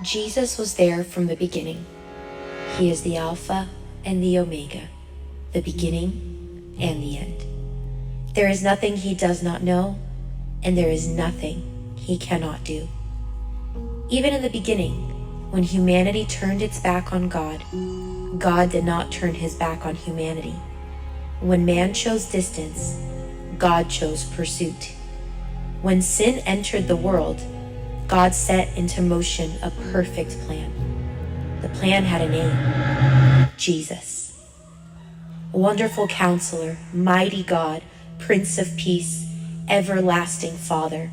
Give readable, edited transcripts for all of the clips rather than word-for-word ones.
Jesus was there from the beginning. He is the Alpha and the Omega, the beginning and the end. There is nothing he does not know, and there is nothing he cannot do. Even in the beginning, when humanity turned its back on God, God did not turn his back on humanity. When man chose distance, God chose pursuit. When sin entered the world, God set into motion a perfect plan. The plan had a name: Jesus. Wonderful Counselor, Mighty God, Prince of Peace, Everlasting Father.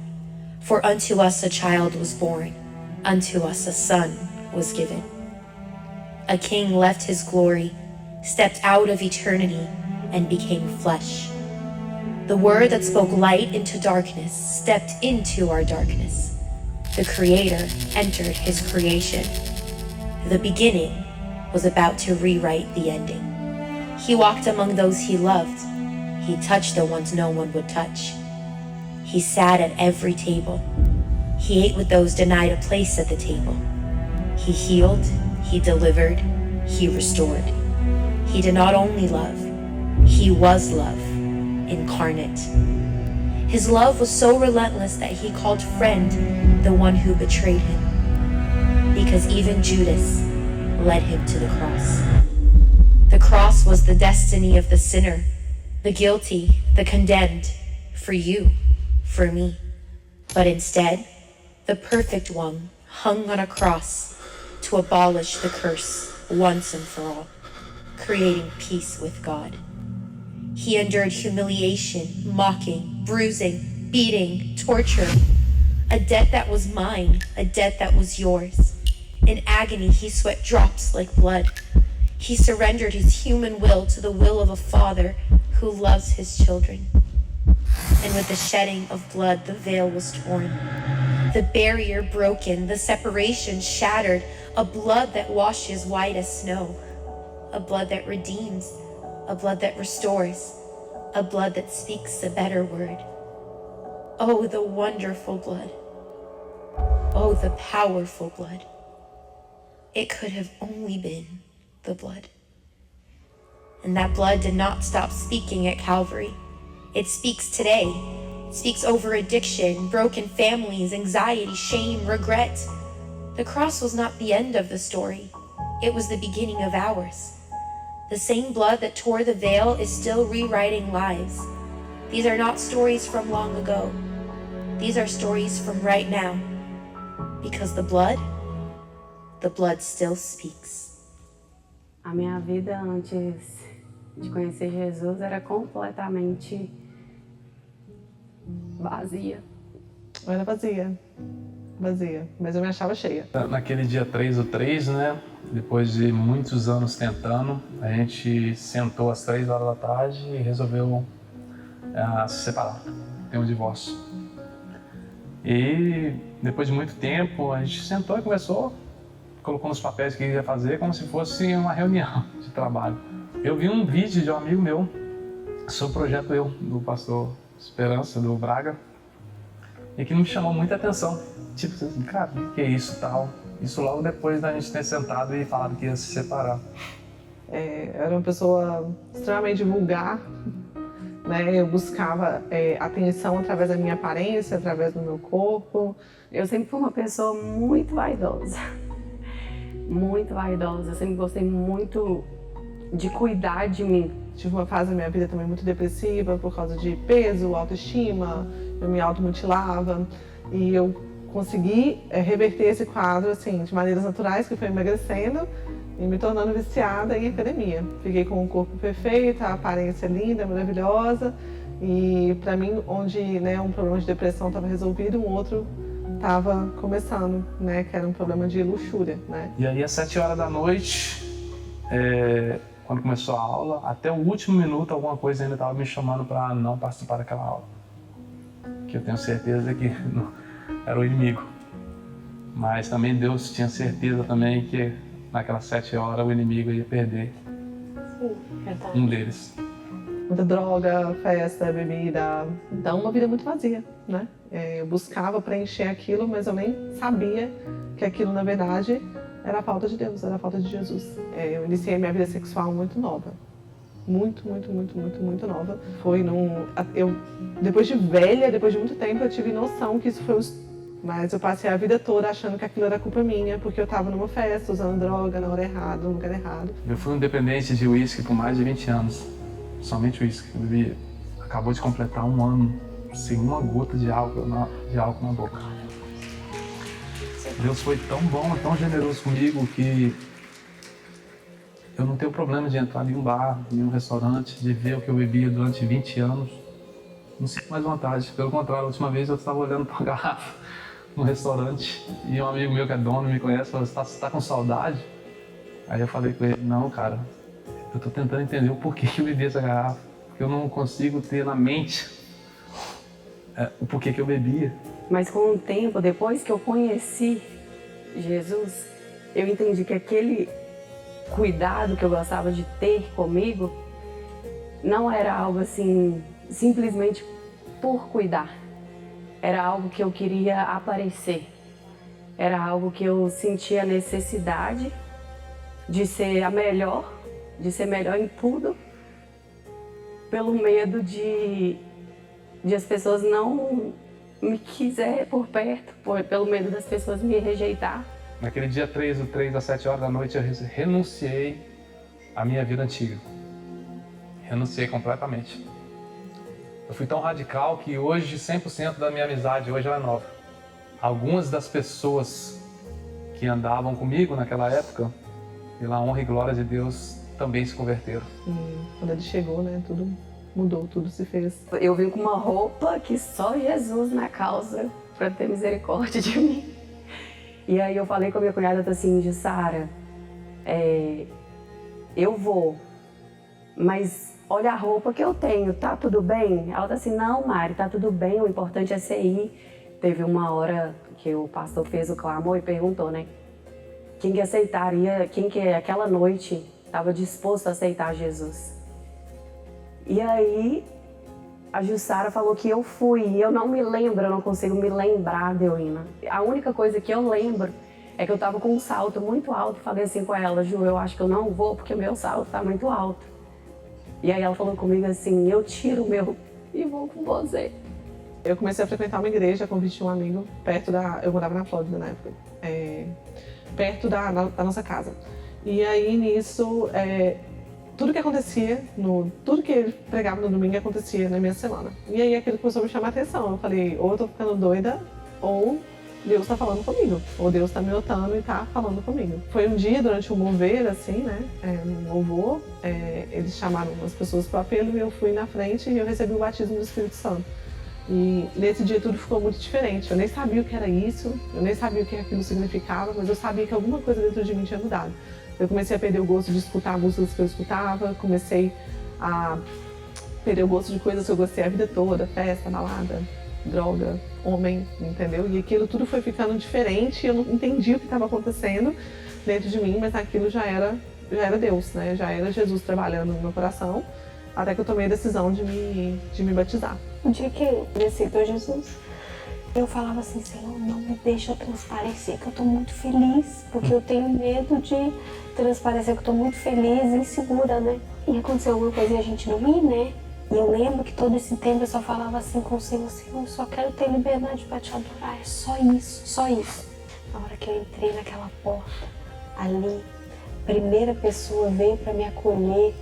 For unto us a child was born, unto us a son was given. A king left his glory, stepped out of eternity, and became flesh. The Word that spoke light into darkness stepped into our darkness. The Creator entered his creation. The beginning was about to rewrite the ending. He walked among those he loved. He touched the ones no one would touch. He sat at every table. He ate with those denied a place at the table. He healed, he delivered, he restored. He did not only love, he was love incarnate. His love was so relentless that he called friend the one who betrayed him, because even Judas led him to the cross. The cross was the destiny of the sinner, the guilty, the condemned, for you, for me. But instead, the perfect one hung on a cross to abolish the curse once and for all, creating peace with God. He endured humiliation, mocking, bruising, beating, torture, a debt that was mine, a debt that was yours. In agony, he sweat drops like blood. He surrendered his human will to the will of a father who loves his children. And with the shedding of blood, the veil was torn, the barrier broken, the separation shattered, a blood that washes white as snow, a blood that redeems, a blood that restores, a blood that speaks a better word. Oh, the wonderful blood. Oh, the powerful blood. It could have only been the blood. And that blood did not stop speaking at Calvary. It speaks today. It speaks over addiction, broken families, anxiety, shame, regret. The cross was not the end of the story. It was the beginning of ours. The same blood that tore the veil is still rewriting lives. These are not stories from long ago. These are stories from right now. Because the blood still speaks. A minha vida antes de conhecer Jesus era completamente vazia. Eu era vazia, mas eu me achava cheia. Naquele dia 3/3, né? Depois de muitos anos tentando, a gente sentou às 3 horas da tarde e resolveu se separar, ter um divórcio. E depois de muito tempo, a gente sentou e conversou, colocou nos papéis que ia fazer como se fosse uma reunião de trabalho. Eu vi um vídeo de um amigo meu sobre o projeto Eu, do pastor Esperança, do Braga, e que me chamou muita atenção. Tipo assim, cara, o que é isso tal? Isso logo depois da gente ter sentado e falado que ia se separar. Era uma pessoa extremamente vulgar, né? Eu buscava atenção através da minha aparência, através do meu corpo. Eu sempre fui uma pessoa muito vaidosa. Muito vaidosa. Eu sempre gostei muito de cuidar de mim. Tive uma fase da minha vida também muito depressiva por causa de peso, autoestima. Eu me automutilava e eu consegui reverter esse quadro assim, de maneiras naturais, que foi emagrecendo e me tornando viciada em academia. Fiquei com um corpo perfeito, a aparência linda, maravilhosa, e para mim, onde um problema de depressão estava resolvido, um outro estava começando, né, que era um problema de luxúria, né. E aí às 7 horas da noite, quando começou a aula, até o último minuto alguma coisa ainda estava me chamando para não participar daquela aula, que eu tenho certeza que não era o inimigo, mas também Deus tinha certeza também que naquelas 7 horas o inimigo ia perder um deles. muita droga, festa, bebida. Então, uma vida muito vazia, né? Eu buscava preencher aquilo, mas eu nem sabia que aquilo, na verdade, era a falta de Deus, era a falta de Jesus. Eu iniciei minha vida sexual muito nova. Muito nova. Depois de velha, depois de muito tempo, eu tive noção que isso foi mas eu passei a vida toda achando que aquilo era culpa minha, porque eu estava numa festa, usando droga na hora errada, no lugar errado. Eu fui um dependente de uísque por mais de 20 anos. Somente uísque. Eu bebi, acabou de completar um ano sem uma gota de álcool na boca. Deus foi tão bom, tão generoso comigo que eu não tenho problema de entrar em um bar, em um restaurante, de ver o que eu bebia durante 20 anos. Não sinto mais vontade. Pelo contrário, a última vez eu estava olhando para a garrafa no restaurante e um amigo meu que é dono me conhece falou: você tá com saudade? Aí eu falei com ele: não, cara, eu tô tentando entender o porquê que eu bebi essa garrafa, porque eu não consigo ter na mente o porquê que eu bebia. Mas com o tempo, depois que eu conheci Jesus, eu entendi que aquele cuidado que eu gostava de ter comigo não era algo assim, simplesmente por cuidar. Era algo que eu queria aparecer. Era algo que eu sentia necessidade de ser a melhor, de ser melhor em tudo, pelo medo de as pessoas não me quiser por perto, pelo medo das pessoas me rejeitar. Naquele dia 3 às 7 horas da noite, eu renunciei à minha vida antiga. Renunciei completamente. Eu fui tão radical que hoje 100% da minha amizade hoje ela é nova. Algumas das pessoas que andavam comigo naquela época, pela honra e glória de Deus, também se converteram. Quando ele chegou, né, tudo mudou, tudo se fez. Eu vim com uma roupa que só Jesus na causa para ter misericórdia de mim. E aí eu falei com a minha cunhada assim, Sara, eu vou, mas olha a roupa que eu tenho, tá tudo bem? Ela tá assim, não, Mari, tá tudo bem, o importante é você ir. Teve uma hora que o pastor fez o clamor e perguntou, né? Quem que aceitaria, quem que aquela noite estava disposto a aceitar Jesus? E aí a Jussara falou que eu fui, e eu não me lembro, eu não consigo me lembrar, Deolina. A única coisa que eu lembro é que eu tava com um salto muito alto, falei assim com ela, Ju, eu acho que eu não vou porque o meu salto tá muito alto. E aí ela falou comigo assim, eu tiro o meu e vou com você. Eu comecei a frequentar uma igreja, convite de um amigo, eu morava na Flórida na época, perto da nossa casa. E aí nisso, tudo que acontecia, tudo que ele pregava no domingo acontecia na minha semana. E aí aquilo começou a me chamar a atenção. Eu falei, ou eu tô ficando doida, ou Deus tá falando comigo. Ou Deus tá me notando e tá falando comigo. Foi um dia, durante um mover, assim, né, um louvor, eles chamaram as pessoas pro apelo e eu fui na frente e eu recebi o batismo do Espírito Santo. E nesse dia tudo ficou muito diferente. Eu nem sabia o que era isso, eu nem sabia o que aquilo significava, mas eu sabia que alguma coisa dentro de mim tinha mudado. Eu comecei a perder o gosto de escutar músicas que eu escutava, comecei a perder o gosto de coisas que eu gostei a vida toda, festa, balada, droga, homem, entendeu? E aquilo tudo foi ficando diferente, eu não entendi o que estava acontecendo dentro de mim, mas aquilo já era Deus, né? Já era Jesus trabalhando no meu coração, até que eu tomei a decisão de me batizar. O dia que eu aceitou Jesus, eu falava assim, Senhor, não me deixa transparecer, que eu tô muito feliz, porque eu tenho medo de transparecer que eu tô muito feliz e insegura, né? E aconteceu alguma coisa e a gente não ir, né? E eu lembro que todo esse tempo eu só falava assim com o Senhor, Senhor, eu só quero ter liberdade pra te adorar, é só isso, só isso. Na hora que eu entrei naquela porta, ali, a primeira pessoa veio pra me acolher.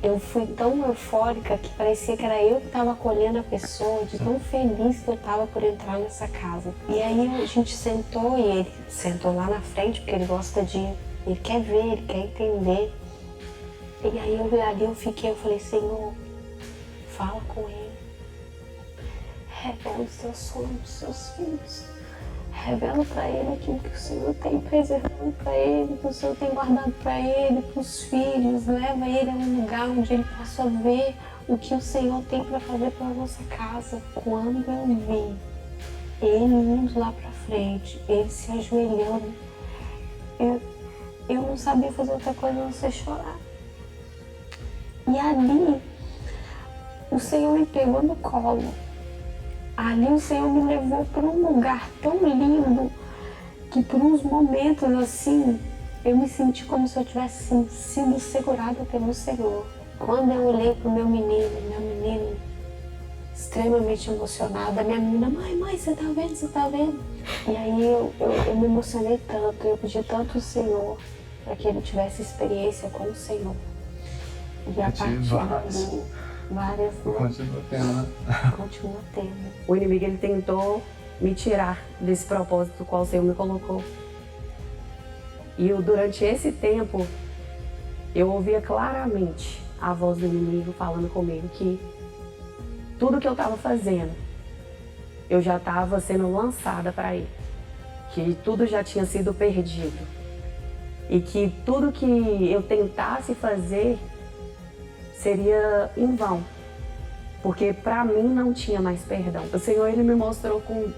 Eu fui tão eufórica que parecia que era eu que estava acolhendo a pessoa, de tão feliz que eu estava por entrar nessa casa. E aí a gente sentou e ele sentou lá na frente, porque ele gosta ele quer ver, ele quer entender. E aí eu falei, Senhor, fala com ele. Revela os teus sonhos dos seus filhos. Revela para ele aquilo que o Senhor tem preservado para ele, que o Senhor tem guardado para ele, para os filhos. Leva ele a um lugar onde ele possa ver o que o Senhor tem para fazer pela nossa casa. Quando eu vi ele indo lá para frente, ele se ajoelhando, eu não sabia fazer outra coisa a não ser chorar. E ali, o Senhor me pegou no colo. Ali o Senhor me levou para um lugar tão lindo que por uns momentos assim, eu me senti como se eu tivesse sido segurada pelo Senhor. Quando eu olhei para o meu menino extremamente emocionada, minha menina, mãe, você tá vendo, você tá vendo? E aí eu me emocionei tanto, eu pedi tanto ao Senhor para que ele tivesse experiência com o Senhor. E a partir dali, várias, né? Continua tendo, né? Continua tendo. O inimigo, ele tentou me tirar desse propósito do qual o Senhor me colocou. E durante esse tempo, eu ouvia claramente a voz do inimigo falando comigo que tudo que eu estava fazendo, eu já estava sendo lançada para ele. Que tudo já tinha sido perdido. E que tudo que eu tentasse fazer seria em vão. Porque para mim não tinha mais perdão. O Senhor, ele me mostrou com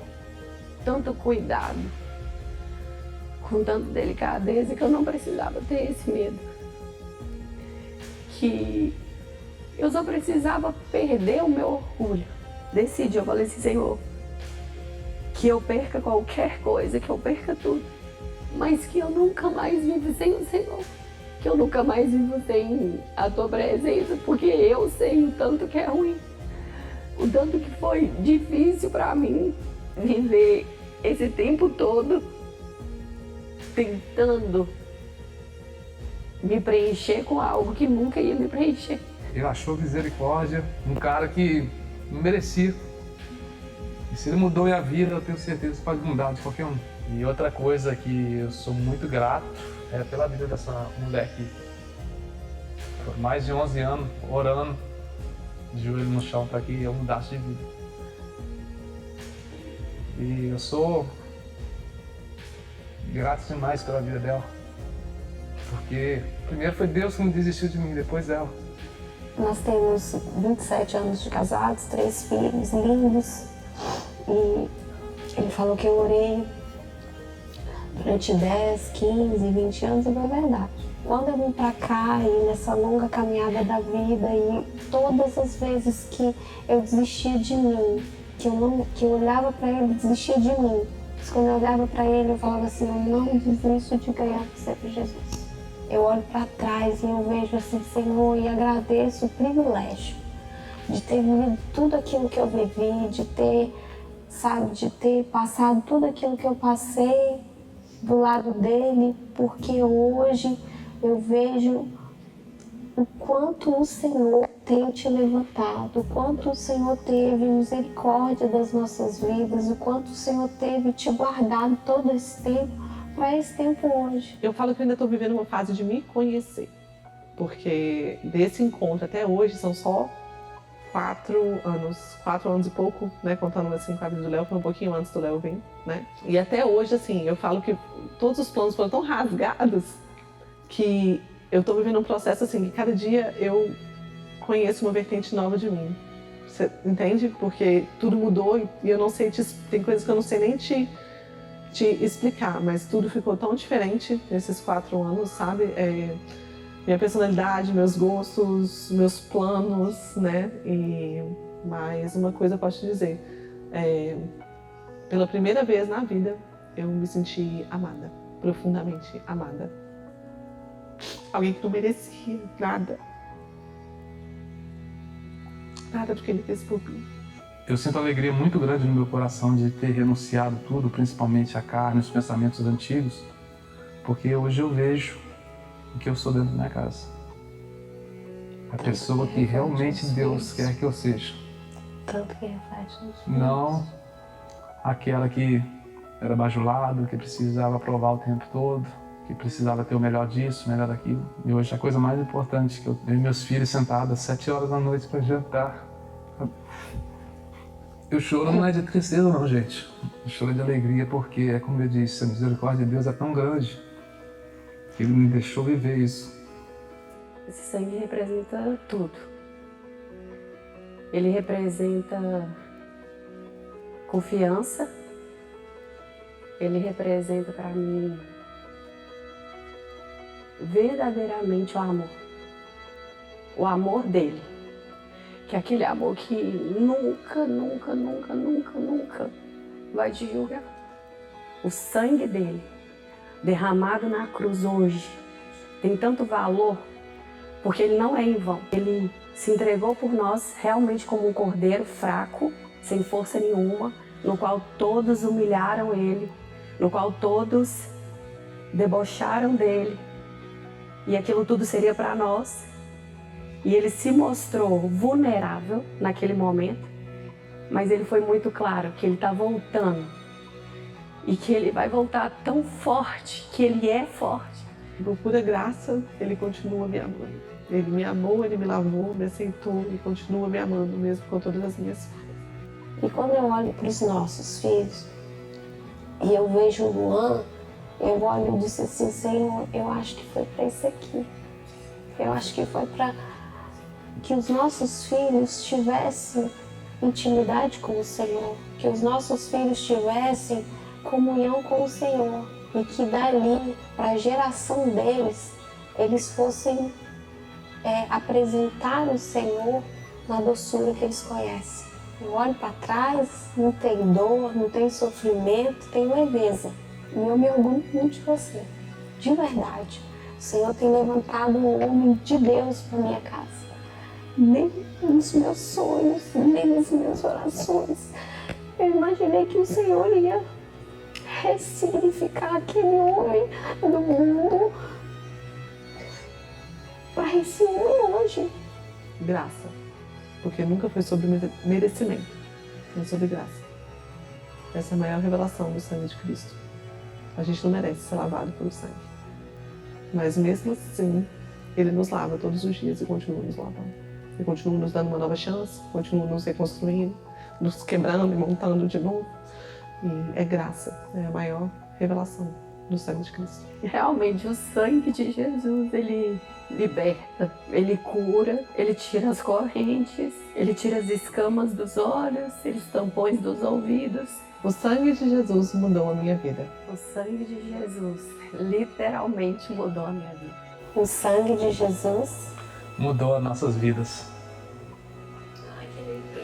tanto cuidado, com tanta delicadeza, que eu não precisava ter esse medo. Que eu só precisava perder o meu orgulho. Decidi, eu falei assim, Senhor, que eu perca qualquer coisa, que eu perca tudo, mas que eu nunca mais vivo sem o Senhor. Que eu nunca mais vivo sem a Tua presença, porque eu sei o tanto que é ruim. O tanto que foi difícil para mim viver esse tempo todo tentando me preencher com algo que nunca ia me preencher. Ele achou misericórdia, um cara que não merecia. E se ele mudou a vida, eu tenho certeza que pode mudar de qualquer um. E outra coisa que eu sou muito grato é pela vida dessa mulher que por mais de 11 anos orando de joelho no chão para que eu mudasse de vida. E eu sou grato demais pela vida dela. Porque primeiro foi Deus que não desistiu de mim, depois ela. Nós temos 27 anos de casados, 3 filhos lindos. E ele falou que eu orei durante 10, 15, 20 anos, e é verdade. Quando eu vim pra cá e nessa longa caminhada da vida, e todas as vezes que eu desistia de mim, que eu olhava pra ele e desistia de mim, mas quando eu olhava pra ele eu falava assim, eu não desisto de ganhar você pra Jesus. Eu olho pra trás e eu vejo assim, Senhor, e agradeço o privilégio de ter vivido tudo aquilo que eu vivi, de ter, de ter passado tudo aquilo que eu passei do lado dele, porque hoje eu vejo o quanto o Senhor tem te levantado, o quanto o Senhor teve misericórdia das nossas vidas, o quanto o Senhor teve te guardado todo esse tempo para esse tempo hoje. Eu falo que eu ainda estou vivendo uma fase de me conhecer, porque desse encontro até hoje são só 4 anos e pouco, né, contando assim com a vida do Léo, foi um pouquinho antes do Léo vir, né, e até hoje, assim, eu falo que todos os planos foram tão rasgados que eu estou vivendo um processo assim, que cada dia eu conheço uma vertente nova de mim, você entende? Porque tudo mudou e eu não sei, tem coisas que eu não sei nem te explicar, mas tudo ficou tão diferente nesses 4 anos, sabe? Minha personalidade, meus gostos, meus planos, né? Mas uma coisa eu posso te dizer, pela primeira vez na vida eu me senti amada, profundamente amada. Alguém que não merecia nada. Nada do que ele fez por mim. Eu sinto alegria muito grande no meu coração de ter renunciado tudo, principalmente a carne, os pensamentos antigos, porque hoje eu vejo o que eu sou dentro da minha casa. A pessoa que realmente Deus quer que eu seja. Tanto que reflete nos filhos. Não aquela que era bajulado, que precisava provar o tempo todo, que precisava ter o melhor disso, o melhor daquilo. E hoje a coisa mais importante que eu vejo meus filhos sentados às 7 horas da noite para jantar. Eu choro não é de tristeza não, gente. Eu choro de alegria porque, é como eu disse, a misericórdia de Deus é tão grande que Ele me deixou viver isso. Esse sangue representa tudo. Ele representa confiança. Ele representa para mim verdadeiramente o amor. O amor dele. que é aquele amor que nunca, nunca, nunca, nunca, nunca vai te julgar. O sangue dele, derramado na cruz hoje, tem tanto valor, porque ele não é em vão. Ele se entregou por nós realmente como um cordeiro fraco, sem força nenhuma, no qual todos humilharam ele, no qual todos debocharam dele. E aquilo tudo seria para nós. E ele se mostrou vulnerável naquele momento, mas ele foi muito claro que ele está voltando. E que ele vai voltar tão forte, que ele é forte. Por pura graça, ele continua me amando. Ele me amou, ele me lavou, me aceitou e continua me amando, mesmo com todas as minhas falhas. E quando eu olho para os nossos filhos e eu vejo o Luan, eu olho e disse assim, Senhor, eu acho que foi para isso aqui. Eu acho que foi para que os nossos filhos tivessem intimidade com o Senhor, que os nossos filhos tivessem comunhão com o Senhor e que dali, para a geração deles, eles fossem apresentar o Senhor na doçura que eles conhecem. Eu olho para trás, não tem dor, não tem sofrimento, tem leveza. E eu me orgulho muito de você, de verdade. O Senhor tem levantado um homem de Deus para minha casa. Nem nos meus sonhos, nem nas minhas orações, eu imaginei que o Senhor ia ressignificar aquele homem do mundo para esse homem hoje. Graça, porque nunca foi sobre merecimento, mas sobre graça. Essa é a maior revelação do sangue de Cristo. A gente não merece ser lavado pelo sangue, mas mesmo assim, Ele nos lava todos os dias e continua nos lavando. Ele continua nos dando uma nova chance, continua nos reconstruindo, nos quebrando e montando de novo. E é graça, é a maior revelação do sangue de Cristo. Realmente, o sangue de Jesus, ele liberta, ele cura, ele tira as correntes, ele tira as escamas dos olhos, ele tampões dos ouvidos. O sangue de Jesus mudou a minha vida. O sangue de Jesus literalmente mudou a minha vida. O sangue de Jesus Mudou as nossas vidas.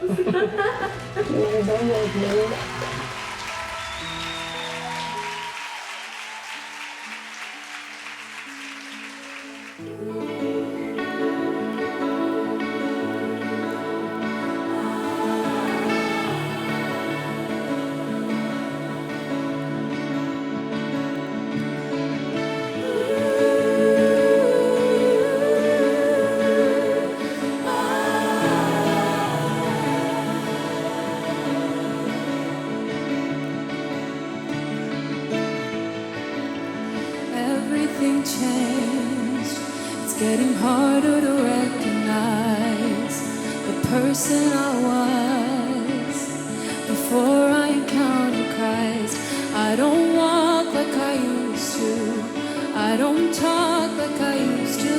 mudou minha vida. Everything changed. It's getting harder to recognize the person I was before I encountered Christ. I don't walk like I used to. I don't talk like I used to.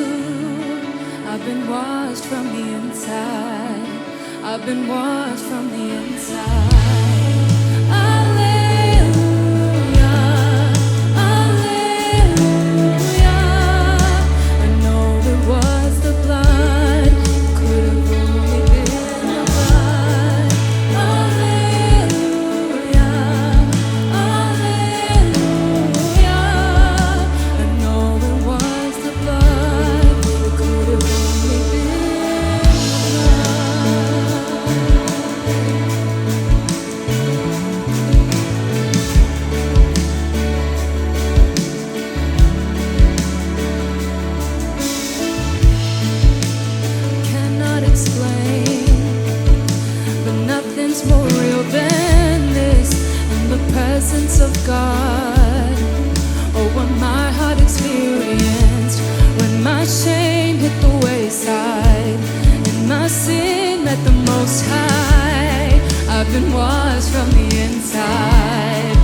I've been washed from the inside. I've been washed from the inside. More real than this, in the presence of God. Oh, what my heart experienced when my shame hit the wayside and my sin met the Most High. I've been washed from the inside.